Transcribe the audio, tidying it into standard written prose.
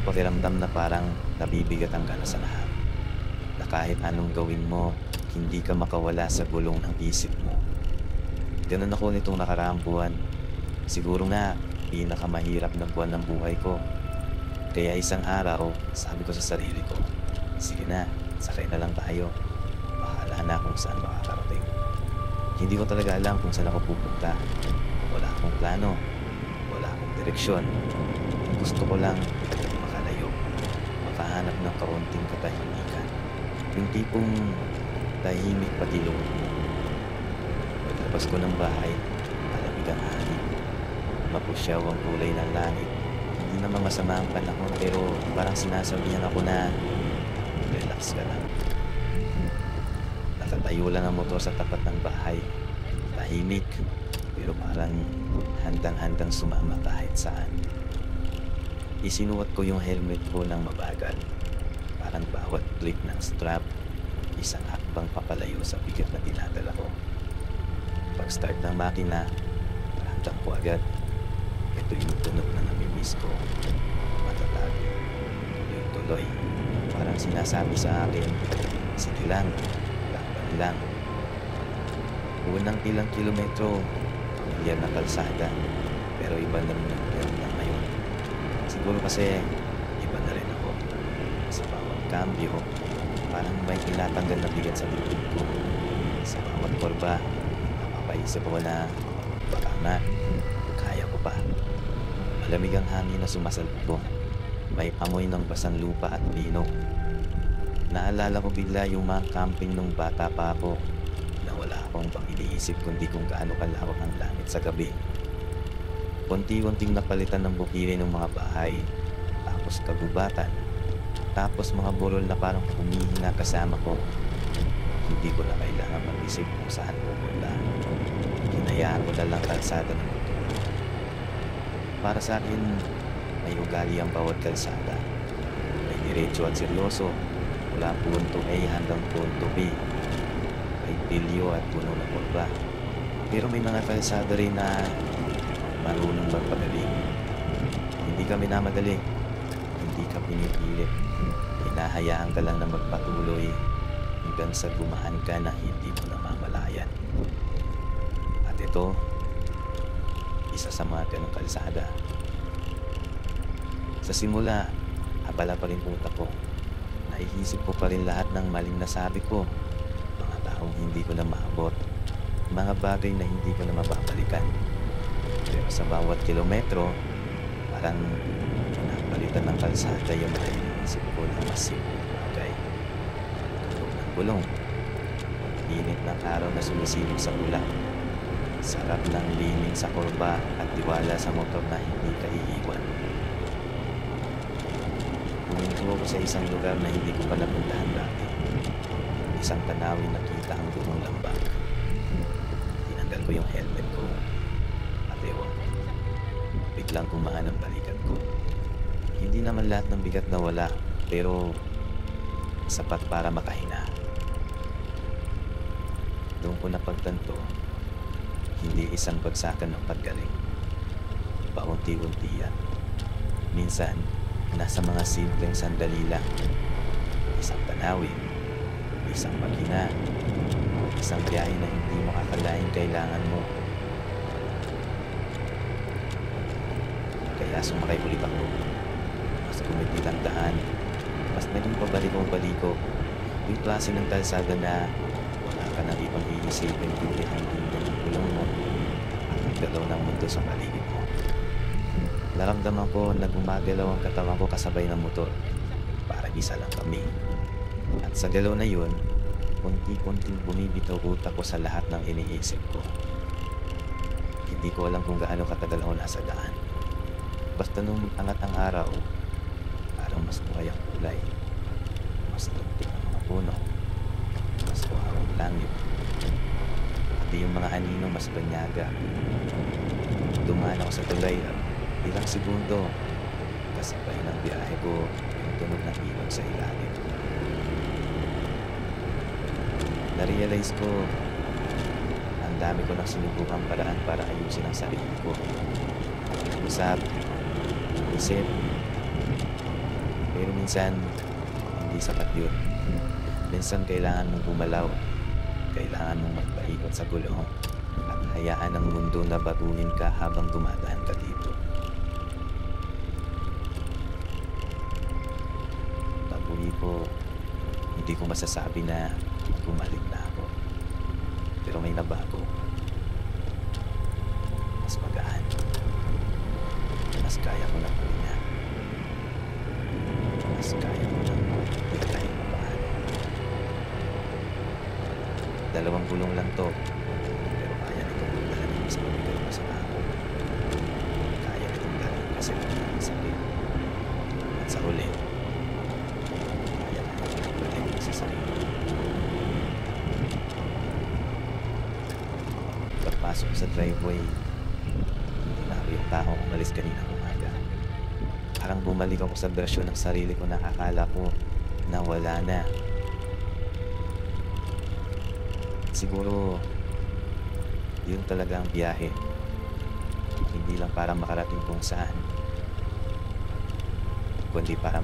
pakiramdam na parang nabibigatan ka na sa lahat. Na kahit anong gawin mo, hindi ka makawala sa gulong ng isip mo. Ganun ako nitong nakaraang buwan. Siguro nga, pinakamahirap na buwan ng buhay ko. Kaya isang araw, sabi ko sa sarili ko, sige na, sakay na lang tayo. Bahala na kung saan makakarating. Hindi ko talaga alam kung saan ako pupunta. Wala akong plano. Wala akong direksyon. Gusto ko lang makalayo. Makahanap ng kaunting katahimikan. Yung tipong tahimik pati loob mo. Paglabas ko ng bahay, malamig ang hangin. Mapusyaw ang kulay ng langit. Hindi naman masama ang panahon pero parang sinasabihan ako na relax ka lang. Nakatayo lang ang motor sa tapat ng bahay. Tahimik pero parang handang-handang sumama kahit saan. Isinuot ko yung helmet ko ng mabagal. Parang bawat click ng strap, isang hakbang papalayo sa bigat na dinadala ko. Pag-start ng makina, ramdam ko agad. Ito yung tunog na namimiss ko. Matatag. Tuloy-tuloy. Parang sinasabi sa akin, sige lang, laban lang. Unang ilang kilometro, pamilyar na kalsada. Pero iba na rin ang ngayon. Siguro kasi, iba na rin ako. Sa bawat cambio, parang may tinatanggal na bigat sa bibig ko. Sa bawat kurba, napapaisip ko na baka nga, kaya ko pa. Malamig ang hangin na sumasalubong. May amoy ng basang lupa at pino. Naalala ko bigla yung mga camping nung bata pa ako na wala akong pang iniisip kundi kung gaano kalawak ang langit sa gabi. Unti-unting napalitan ng bukiri ng mga bahay, tapos kagubatan, tapos mga burol na parang humihina kasama ko. Hindi ko na kailangan mag-isip kung saan pupunta. Hinayaan ko na lang kalsada ng mundo. Para sa akin, may ugali ang bawat kalsada. May diretso at seryoso, mula punto A hanggang punto B. May pilyo at puno ng kurba. Pero may mga kalsada rin na marunong magpagaling. Hindi ka minamadali. Hindi ka pinipilit. Hinahayaan ka lang na magpatuloy hanggang sa gumaan ka na hindi mo namamalayan. At ito, isa sa mga ganong kalsada. Sa simula, abala pa rin utak ko. Naiisip ko pa rin lahat ng maling nasabi ko. Mga taong hindi ko na maabot. Mga bagay na hindi ko na mababalikan. Pero sa bawat kilometro, parang napalitan ng kalsada yung mga iniisip ko na mas simple bagay. Tulog ng gulong. Init ng araw na sumisilip sa ulap. Sarap ng lining sa kurba at tiwala sa motor na hindi ka iiwan. Huminto ako sa isang lugar na hindi ko pa napuntahan dati. Isang tanawin nakita ang lumang lambak. Tinanggal ko yung helmet ko. At ewan, biglang kumaan ang balikat ko. Hindi naman lahat ng bigat na wala, pero sapat para makahinga. Doon ko napagtanto, hindi isang bagsakan ng paggaling. Paunti-unti yan. Minsan, nasa mga simpleng sandali lang. Isang tanawin, isang makina, isang biyahe na hindi mo akalain kailangan mo. Kaya sumakay ulit ako. Mas kumipit ang daan. Mas naging pabaliko-baliko. Yung klase ng kalsada na wala ka na ibang iisipin kundi ang tingin ng gulong mo at ang galaw ng mundo sa paligid mo. Naramdaman ko na gumagalaw ang katawan ko kasabay ng motor. Parang isa lang kami. At sa galaw na yun, unti-unting bumibitaw utak ko sa lahat ng iniisip ko. Hindi ko alam kung gaano katagal ako nasa daan. Basta nung angat ang araw, parang mas buhay ang kulay. Mas tuntik ang mga puno. Mas buhaw ang langit. Pati yung mga anino mas banyaga. Dumaan ako sa tulay at ilang segundo, kasabay ng biyahe ko yung tunog ng ilog sa ilalim. Na-realize ko, ang dami ko nang sinubukang paraan para ayusin ang sarili ko. Usap, isip, minsan, hindi sapat yun. Minsan kailangan mong gumalaw, kailangan mong magpaikot sa gulong at hayaan ang mundo na baguhin ka habang dumadaan ka dito. Pag-uwi ko, hindi ko masasabi na gumaling na ako. Pero may nabago. Mas magaan. Mas kaya ko na punya. Mas kaya ko na hindi kahit paano. 2 gulong lang to. Pero kaya nitong magdala ng mas mabigat pa sa tao. Kaya nitong dalhin kasi ng sakit. At sa huli, kaya na nitong balik sa sarili. Pagpasok sa driveway, tinabi yung taong umalis kanina umaga. Parang bumalik ako sa bersyon ng sarili ko na akala ko na wala na. Siguro, yun talaga ang biyahe. Hindi lang para makarating kung saan, kundi para